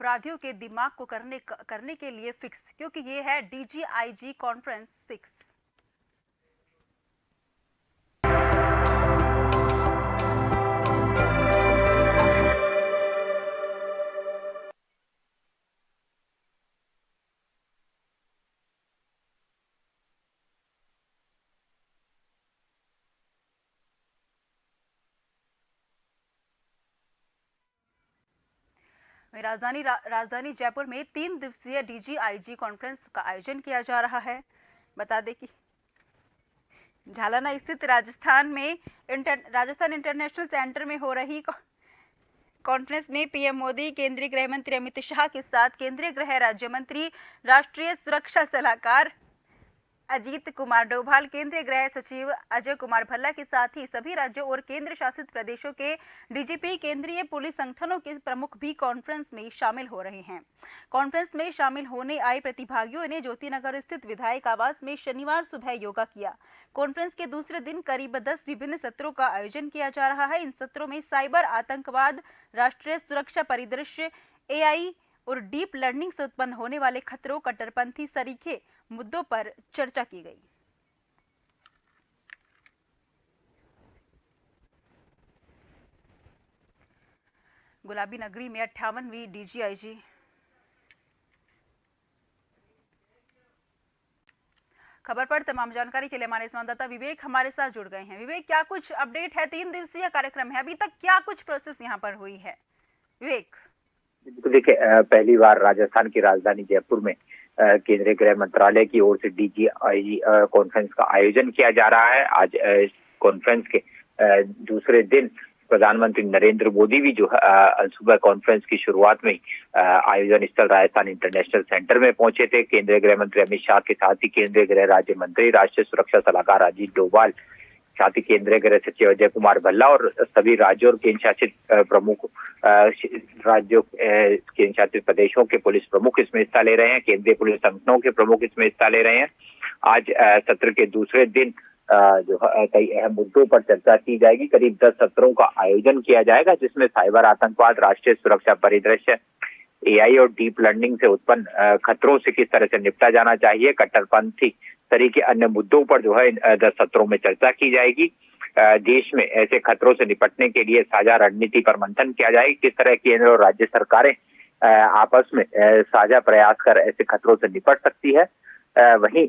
अपराधियों के दिमाग को करने के लिए फिक्स, क्योंकि ये है डीजीआईजी कॉन्फ्रेंस 6। राजधानी जयपुर में 3 दिवसीय डीजीआईजी कॉन्फ्रेंस का आयोजन किया जा रहा है। बता दें कि झालाना स्थित राजस्थान इंटरनेशनल सेंटर में हो रही कॉन्फ्रेंस में पीएम मोदी, केंद्रीय गृह मंत्री अमित शाह के साथ केंद्रीय गृह राज्य मंत्री, राष्ट्रीय सुरक्षा सलाहकार अजीत कुमार डोभाल, केंद्रीय गृह सचिव अजय कुमार भल्ला के साथ ही सभी राज्यों और केंद्र शासित प्रदेशों के डीजीपी, केंद्रीय पुलिस संगठनों के प्रमुख भी कॉन्फ्रेंस में शामिल हो रहे हैं। कॉन्फ्रेंस में शामिल होने आए प्रतिभागियों ने ज्योतिनगर स्थित विधायक आवास में शनिवार सुबह योगा किया। कॉन्फ्रेंस के दूसरे दिन करीब 10 विभिन्न सत्रों का आयोजन किया जा रहा है। इन सत्रों में साइबर आतंकवाद, राष्ट्रीय सुरक्षा परिदृश्य, एआई और डीप लर्निंग से उत्पन्न होने वाले खतरों, कट्टरपंथी सरीखे मुद्दों पर चर्चा की गई। गुलाबी नगरी में 58वीं डीजीआईजी खबर पर तमाम जानकारी के लिए हमारे संवाददाता विवेक हमारे साथ जुड़ गए हैं। विवेक, क्या कुछ अपडेट है? 3 दिवसीय कार्यक्रम है, अभी तक क्या कुछ प्रोसेस यहाँ पर हुई है? विवेक, देखिए, पहली बार राजस्थान की राजधानी जयपुर में केंद्रीय गृह मंत्रालय की ओर से डीजीआईजी कॉन्फ्रेंस का आयोजन किया जा रहा है। आज इस कॉन्फ्रेंस के दूसरे दिन प्रधानमंत्री नरेंद्र मोदी भी जो सुबह कॉन्फ्रेंस की शुरुआत में आयोजन स्थल राजस्थान इंटरनेशनल सेंटर में पहुंचे थे। केंद्रीय गृह मंत्री अमित शाह के साथ ही केंद्रीय गृह राज्य मंत्री, राष्ट्रीय सुरक्षा सलाहकार अजीत डोभाल, साथ ही केंद्रीय गृह सचिव अजय कुमार भल्ला और सभी राज्यों और केंद्र शासित प्रमुख राज्यों केंद्र शासित प्रदेशों के पुलिस प्रमुख इसमें हिस्सा ले रहे हैं। केंद्रीय पुलिस संगठनों के प्रमुख इसमें हिस्सा ले रहे हैं। आज सत्र के दूसरे दिन जो कई अहम मुद्दों पर चर्चा की जाएगी। करीब 10 सत्रों का आयोजन किया जाएगा, जिसमें साइबर आतंकवाद, राष्ट्रीय सुरक्षा परिदृश्य, एआई और डीप लर्निंग से उत्पन्न खतरों से किस तरह से निपटा जाना चाहिए, कट्टरपंथी तरीके अन्य मुद्दों पर जो है इन 10 सत्रों में चर्चा की जाएगी। देश में ऐसे खतरों से निपटने के लिए साझा रणनीति पर मंथन किया जाएगा। किस तरह केंद्र और राज्य सरकारें आपस में साझा प्रयास कर ऐसे खतरों से निपट सकती है। वहीं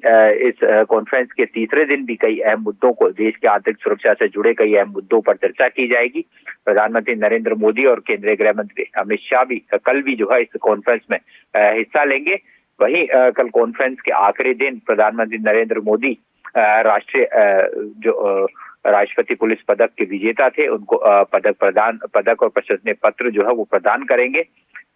इस कॉन्फ्रेंस के तीसरे दिन भी कई अहम मुद्दों को, देश की आंतरिक सुरक्षा से जुड़े कई अहम मुद्दों पर चर्चा की जाएगी। प्रधानमंत्री नरेंद्र मोदी और केंद्रीय गृह मंत्री अमित शाह भी कल भी जो है इस कॉन्फ्रेंस में हिस्सा लेंगे। वहीं कल कॉन्फ्रेंस के आखिरी दिन प्रधानमंत्री नरेंद्र मोदी राष्ट्रीय जो राष्ट्रपति पुलिस पदक के विजेता थे उनको पदक और प्रशस्ति पत्र जो है वो प्रदान करेंगे।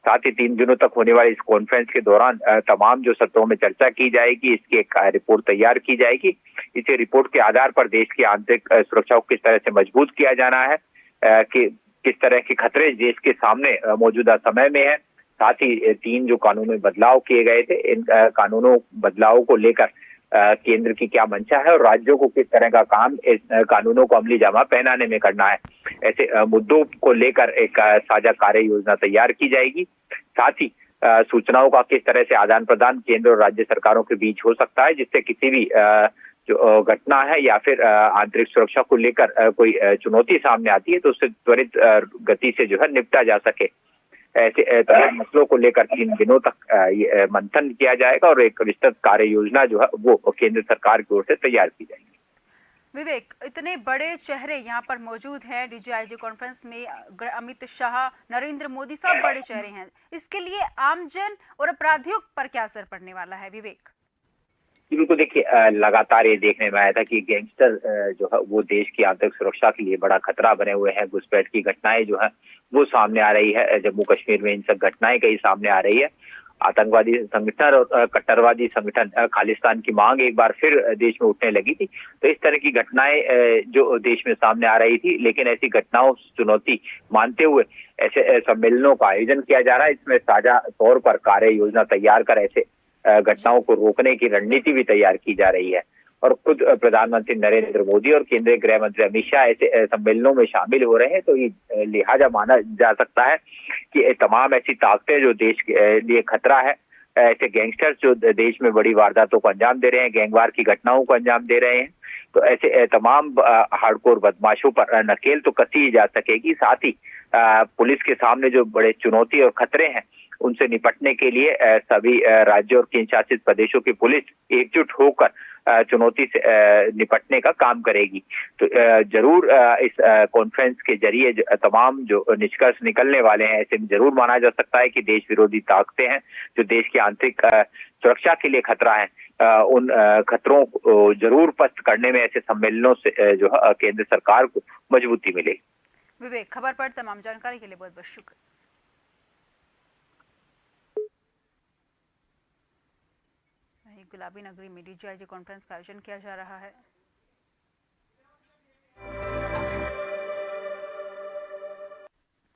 साथ ही 3 दिनों तक होने वाली इस कॉन्फ्रेंस के दौरान तमाम जो सत्रों में चर्चा की जाएगी, इसकी एक रिपोर्ट तैयार की जाएगी। इसी रिपोर्ट के आधार पर देश की आंतरिक सुरक्षा को किस तरह से मजबूत किया जाना है, कि किस तरह के खतरे देश के सामने मौजूदा समय में है। साथ ही 3 जो कानूनों में बदलाव किए गए थे, इन कानूनों बदलावों को लेकर केंद्र की क्या मंशा है और राज्यों को किस तरह का काम इस कानूनों को अमली जामा पहनाने में करना है, ऐसे मुद्दों को लेकर एक साझा कार्य योजना तैयार की जाएगी। साथ ही सूचनाओं का किस तरह से आदान प्रदान केंद्र और राज्य सरकारों के बीच हो सकता है, जिससे किसी भी जो घटना है या फिर आंतरिक सुरक्षा को लेकर कोई चुनौती सामने आती है तो उससे त्वरित गति से जो है निपटा जा सके। ऐसे तमाम मसलों को लेकर 3 दिनों तक मंथन किया जाएगा और एक विस्तृत कार्य योजना जो है वो केंद्र सरकार की ओर से तैयार की जाएगी। विवेक, इतने बड़े चेहरे यहाँ पर मौजूद हैं डीजीआईजी कॉन्फ्रेंस में, अमित शाह, नरेंद्र मोदी, सब बड़े चेहरे हैं। इसके लिए आमजन और अपराधियों पर क्या असर पड़ने वाला है विवेक? बिल्कुल, देखिए, लगातार ये देखने में आया था कि गैंगस्टर जो है वो देश की आंतरिक सुरक्षा के लिए बड़ा खतरा बने हुए हैं। घुसपैठ की घटनाएं जो है वो सामने आ रही है। जम्मू कश्मीर में इन सब घटनाएं कई सामने आ रही है। आतंकवादी संगठन और कट्टरवादी संगठन खालिस्तान की मांग एक बार फिर देश में उठने लगी थी। तो इस तरह की घटनाएं जो देश में सामने आ रही थी, लेकिन ऐसी घटनाओं चुनौती मानते हुए ऐसे सम्मेलनों का आयोजन किया जा रहा है। इसमें साझा तौर पर कार्य योजना तैयार कर ऐसे घटनाओं को रोकने की रणनीति भी तैयार की जा रही है। और खुद प्रधानमंत्री नरेंद्र मोदी और केंद्रीय गृह मंत्री अमित शाह ऐसे सम्मेलनों में शामिल हो रहे हैं, तो ये लिहाजा माना जा सकता है कि तमाम ऐसी ताकतें जो देश के लिए खतरा है, ऐसे गैंगस्टर्स जो देश में बड़ी वारदातों को अंजाम दे रहे हैं, गैंगवार की घटनाओं को अंजाम दे रहे हैं, तो ऐसे तमाम हार्डकोर बदमाशों पर नकेल तो कसी ही जा सकेगी। साथ ही पुलिस के सामने जो बड़े चुनौती और खतरे हैं, उनसे निपटने के लिए सभी राज्यों और केंद्र शासित प्रदेशों की पुलिस एकजुट होकर चुनौती से निपटने का काम करेगी। तो जरूर इस कॉन्फ्रेंस के जरिए तमाम जो निष्कर्ष निकलने वाले हैं, ऐसे में जरूर माना जा सकता है कि देश विरोधी ताकतें हैं जो देश की आंतरिक सुरक्षा के लिए खतरा है, उन खतरों को जरूर पस्त करने में ऐसे सम्मेलनों से जो केंद्र सरकार को मजबूती मिलेगी। विवेक, खबर पर तमाम जानकारी के लिए बहुत बहुत शुक्रिया। गुलाबी नगरी में डीजीआईजी कॉन्फ्रेंस का आयोजन किया जा रहा है।